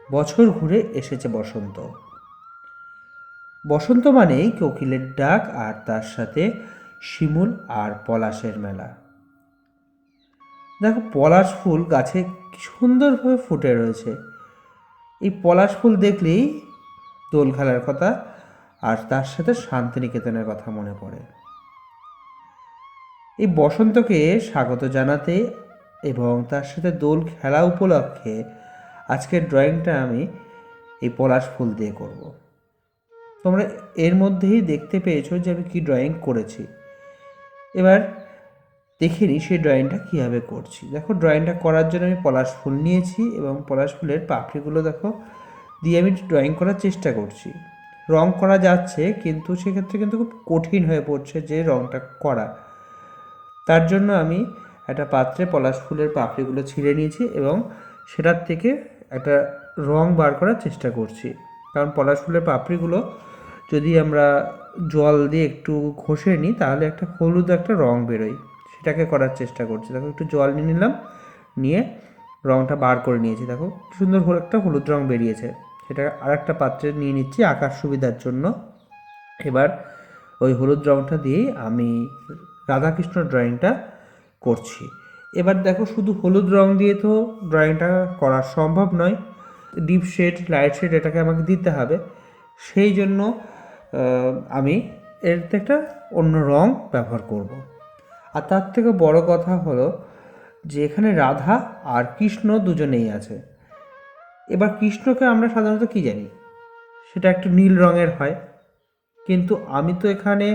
বছর ঘুরে এসেছে বসন্ত। বসন্ত মানেই কোকিলের ডাক, আর তার সাথে শিমুল আর পলাশের মেলা। দেখো, পলাশ ফুল গাছে কি সুন্দরভাবে ফুটে রয়েছে। এই পলাশ ফুল দেখলেই দোল খেলার কথা আর তার সাথে শান্তিনিকেতনের কথা মনে পড়ে। এই বসন্তকে স্বাগত জানাতে এবং তার সাথে দোল খেলা উপলক্ষে আজকের ড্রয়িংটা আমি এই পলাশ ফুল দিয়ে করব। তোমরা এর মধ্যেই দেখতে পেয়েছো যে আমি কী ড্রয়িং করেছি। এবার দেখে নিই সেই ড্রয়িংটা কীভাবে করছি। দেখো, ড্রয়িংটা করার জন্য আমি পলাশ ফুল নিয়েছি এবং পলাশ ফুলের পাপড়িগুলো দেখো দিয়ে আমি ড্রয়িং করার চেষ্টা করছি। রং করা যাচ্ছে, কিন্তু সেক্ষেত্রে কিন্তু খুব কঠিন হয়ে পড়ছে যে রংটা করা। তার জন্য আমি একটা পাত্রে পলাশ ফুলের পাপড়িগুলো ছিঁড়ে নিয়েছি এবং সেটার থেকে একটা রং বার করার চেষ্টা করছি। কারণ পলাশ ফুলের পাপড়িগুলো যদি আমরা জল দিয়ে একটু ঘষে নিই তাহলে একটা হলুদ একটা রং বেরোয়, সেটাকে করার চেষ্টা করছি। দেখো, একটু জল নিয়ে নিলাম, নিয়ে রংটা বার করে নিয়েছি। দেখো সুন্দর একটা হলুদ রং বেরিয়েছে। সেটা আর একটা পাত্রে নিয়ে নিচ্ছি আঁকার সুবিধার জন্য। এবার ওই হলুদ রংটা দিয়েই আমি রাধাকৃষ্ণ ড্রয়িংটা করছি। এবার দেখো, শুধু হলুদ রং দিয়ে তো ড্রয়িংটা করা সম্ভব নয়। ডিপ শেড, লাইট শেড এটাকে আমাকে দিতে হবে। সেই জন্য আমি এতে একটা অন্য রং ব্যবহার করব। আর তার থেকে বড় কথা হলো যে এখানে রাধা আর কৃষ্ণ দুজনেই আছে। এবার কৃষ্ণকে আমরা সাধারণত কী জানি, সেটা একটু নীল রঙের হয়, কিন্তু আমি তো এখানে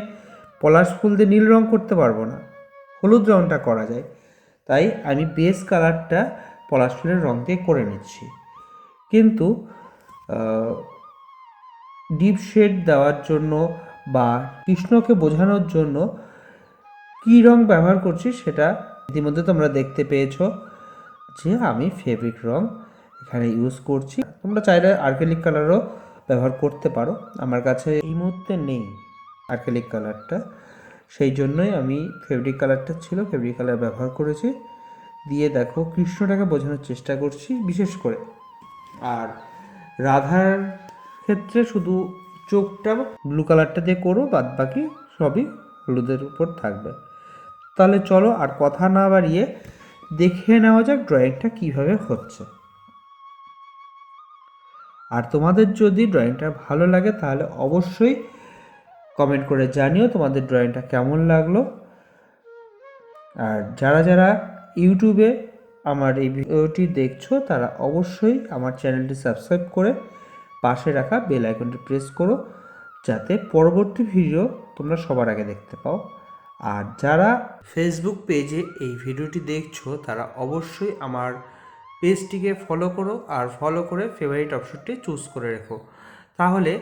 পলাশ ফুল দিয়ে নীল রং করতে পারবো না, হলুদ রঙটা করা যায়। তাই আমি বেস কালারটা পলাশ ফুলের রং দিয়ে করে নিচ্ছি। কিন্তু ডিপ শেড দেওয়ার জন্য বা কৃষ্ণকে বোঝানোর জন্য কী রং ব্যবহার করছি সেটা ইতিমধ্যে তোমরা দেখতে পেয়েছো যে আমি ফেব্রিক রং এখানে ইউজ করছি। তোমরা চাইলে অ্যাক্রিলিক কালারও ব্যবহার করতে পারো। আমার কাছে এই মুহূর্তে নেই অ্যাক্রিলিক কালারটা, সেই জন্যই আমি ফেব্রিক কালারটা ছিল, ফেব্রিক কালার ব্যবহার করেছি। দিয়ে দেখো, কৃষ্ণটাকে বোঝানোর চেষ্টা করছি বিশেষ করে। আর রাধার ক্ষেত্রে শুধু চোখটা ব্লু কালারটা দিয়ে করো, বাদ বাকি সবই হলুদের উপর থাকবে। তাহলে চলো আর কথা না বাড়িয়ে দেখে নেওয়া যাক ড্রয়িংটা কীভাবে হচ্ছে। আর তোমাদের যদি ড্রয়িংটা ভালো লাগে তাহলে অবশ্যই কমেন্ট করে জানিও তোমাদের ড্রয়িংটা কেমন লাগলো। আর যারা যারা ইউটিউবে আমার এই ভিডিওটি দেখছো তারা অবশ্যই আমার চ্যানেলটি সাবস্ক্রাইব করে পাশে রাখা বেল আইকনটি প্রেস করো, যাতে পরবর্তী ভিডিও তোমরা সবার আগে দেখতে পাও। আর যারা ফেসবুক পেজে এই ভিডিওটি দেখছো তারা অবশ্যই আমার পেজটিকে ফলো করো, আর ফলো করে ফেভারিট অপশনটি চুজ করে রেখো। তাহলে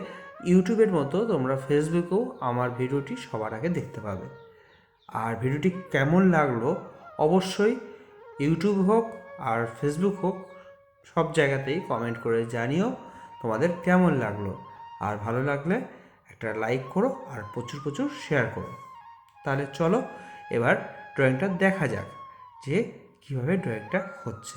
ইউটিউবের মতো তোমরা ফেসবুকেও আমার ভিডিওটি সবার আগে দেখতে পাবে। আর ভিডিওটি কেমন লাগলো অবশ্যই ইউটিউব হোক আর ফেসবুক হোক সব জায়গাতেই কমেন্ট করে জানিও তোমাদের কেমন লাগলো। আর ভালো লাগলে একটা লাইক করো আর প্রচুর প্রচুর শেয়ার করো। তাহলে চলো এবার ড্রয়িংটা দেখা যাক যে কীভাবে ড্রয়িংটা হচ্ছে।